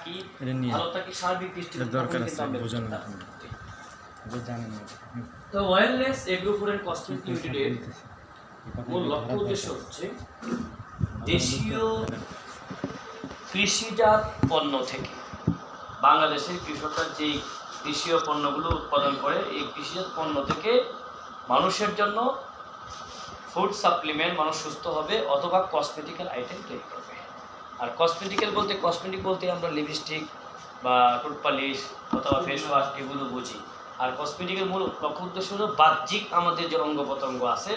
থাকি, ভালো থাকি, সার্বিক দৃষ্টিকোণ তো wellness agro food and cosmetic লিমিটেডের মূল লক্ষ্য উদ্দেশ্য হচ্ছে দেশীয় কৃষিজাত পণ্য থেকে বাংলাদেশের কৃষকরা যেই কৃষিজ পণ্যগুলো উৎপাদন করে এই কৃষিজাত পণ্য থেকে মানুষের জন্য ফুড সাপ্লিমেন্ট, মানুষ সুস্থ হবে অথবা কসমেটিক্যাল আইটেম তৈরি করবে। আর কসমেটিক বলতে আমরা লিপস্টিক বা টুথপালিশ অথবা ফেস ওয়াশ এগুলো বুঝি। আর কসমেটিকের মূল লক্ষ্য উদ্দেশ্য হলো বাহ্যিক আমাদের যে অঙ্গ প্রত্যঙ্গ আছে,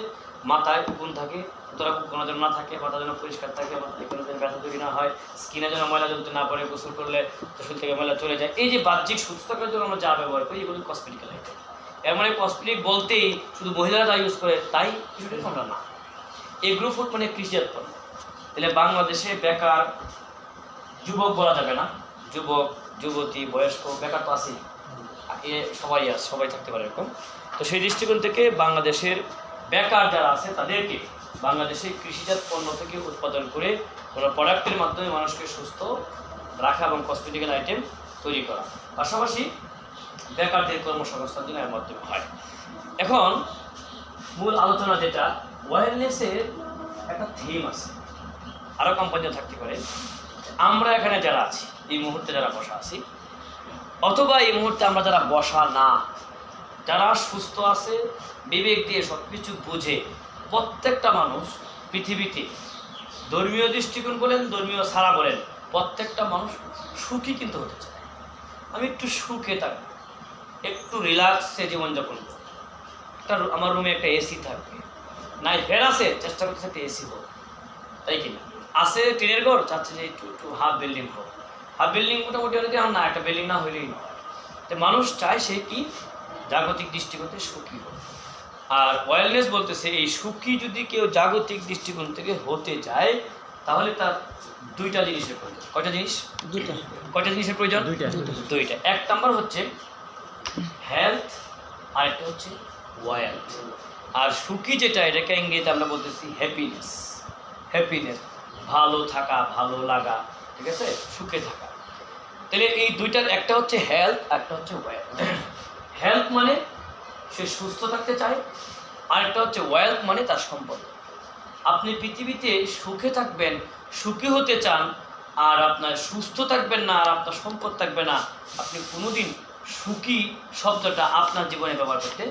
মাথায় উকুন থাকে, সুতরাং কোনো যেন না থাকে, মাথা যেন পরিষ্কার থাকে, মাথায় কোনো যেন ব্যথা তৈরি না হয়, স্কিনে যেন ময়লা জমতে না পারে, গোসল করলে শরীর থেকে ময়লা চলে যায়। এই যে বাহ্যিক সুস্থতার জন্য আমরা যা ব্যবহার করি এগুলো কসমেটিক্যাল আইটেম। এর মানে কসমেটিক বলতেই শুধু মহিলারা যা ইউজ করে তাই কিছুটা আমরা না। এগ্রো ফুড মানে কৃষিজাত পণ্য। তাহলে বাংলাদেশে বেকার যুবক বলা যাবে না, যুবক যুবতী বয়স্ক বেকার তো আছেই, সবাই থাকতে পারে এরকম। তো সেই দৃষ্টিকোণ থেকে বাংলাদেশের বেকার যারা আছে তাদেরকে বাংলাদেশে কৃষিজাত পণ্য থেকে উৎপাদন করে কোনো প্রোডাক্টের মাধ্যমে মানুষকে সুস্থ রাখা এবং কসমেটিক্যাল আইটেম তৈরি করা, পাশাপাশি বেকারদের কর্মসংস্থান দিন এর মাধ্যমে হয়। এখন মূল আলোচনা যেটা, ওয়েলনেসের একটা থিম আছে, আরও কোম্পানিও থাকতে পারে। আমরা এখানে যারা আছি, এই মুহূর্তে যারা বসা আছি, অথবা এই মুহূর্তে আমরা যারা বসা না, যারা সুস্থ আছে, বিবেক দিয়ে সব কিছু বুঝে, প্রত্যেকটা মানুষ পৃথিবীতে ধর্মীয় দৃষ্টিকোণ বলেন, ধর্মীয় ছাড়া বলেন, প্রত্যেকটা মানুষ সুখী কিন্তু হতে চায়। আমি একটু সুখে থাকবো, একটু রিল্যাক্সে জীবনযাপন করবো, আমার রুমে একটা এসি থাকবে, নাই ফের আছে চেষ্টা করতে একটা এসি হোক, তাই কিনা? আছে টিনের ঘর, চাচ্ছে যে একটু হাফ বিল্ডিং হোক, হাফ বিল্ডিং মোটামুটি হলে আর না, একটা বিল্ডিং না হইলেই নয়। তো মানুষ চায় সে কি জাগতিক দৃষ্টিকোণে সুখী হোক। আর ওয়েলনেস বলতেছে এই সুখী যদি কেউ জাগতিক দৃষ্টিকোণ থেকে হতে যায় তাহলে তার দুইটা জিনিসের প্রয়োজন। কয়টা জিনিস? কয়টা জিনিসের প্রয়োজন? দুইটা। এক নাম্বার হচ্ছে হেলথ, আর একটা হচ্ছে ওয়েলথ। আর সুখী যেটা, এটাকে ইংরেজিতে আমরা বলতেছি হ্যাপিনেস, ভালো থাকা, ভালো লাগা, ঠিক আছে, সুখে থাকা। তাহলে এই দুইটার একটা হচ্ছে হেলথ, একটা হচ্ছে ওয়েলথ। হেলথ মানে সে সুস্থ থাকতে চায়, আর একটা হচ্ছে ওয়েলথ মানে তার সম্পদ। আপনি পৃথিবীতে সুখে থাকবেন, সুখী হতে চান, আর আপনার সুস্থ থাকবেন না, আর আপনার সম্পদ থাকবে না, আপনি কোনোদিন সুখী শব্দটা আপনার জীবনে ব্যবহার করতে।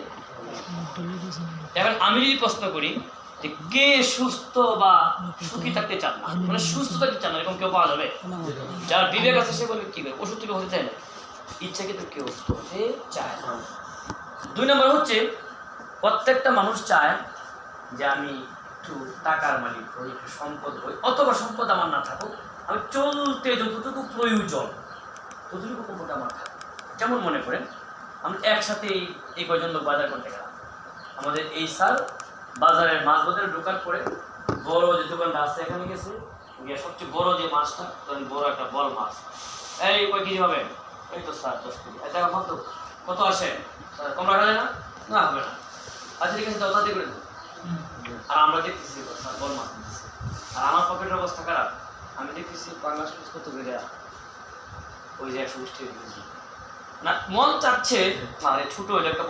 এবার আমি যদি প্রশ্ন করি যে কে সুস্থ বা সুখী থাকতে চান না, মানে সুস্থ থাকতে চান না, এরকম কেউ পাওয়া যাবে? যার বিবেক আছে সে বলবে কি ওষুধ থেকে হতে চায় না, ইচ্ছা কিন্তু কেউ সুস্থ হতে চায় না। দুই নম্বর হচ্ছে প্রত্যেকটা মানুষ চায় যে আমি একটু টাকার মালিক হই, একটু সম্পদ হই, অথবা সম্পদ আমার না থাকুক, আমি চলতে যতটুকু প্রয়োজন ততটুকু সম্পদ আমার থাকুক। যেমন মনে করেন আমি একসাথে এই কয়জন লোক বাজার করতে গেলাম, আমাদের এই স্যার বাজারের মাছ বাজারে ঢোকার পরে বড় যে দোকানটা আছে এখানে গেছে, গিয়ে সবচেয়ে বড় যে মাছটা, ধরেন বড় একটা বল মাছ, এই কয় কেজি হবে? এই তো স্যার 10 কেজি। এটা কত আসে স্যার? কম রাখা যায় না? না হবে না, আচ্ছা ঠিক আছে দাও, তাড়াতাড়ি করে দেবো। আর আমরা দেখতেছি স্যার বল মাছ দিতেছি, আর আমার পকেটের অবস্থা খারাপ, আমি দেখতেছি বাংলা মাছ কত করে, ওই যে 120 টাকা কেজি। না মন চাচ্ছে মানে ছোট হইলে একটা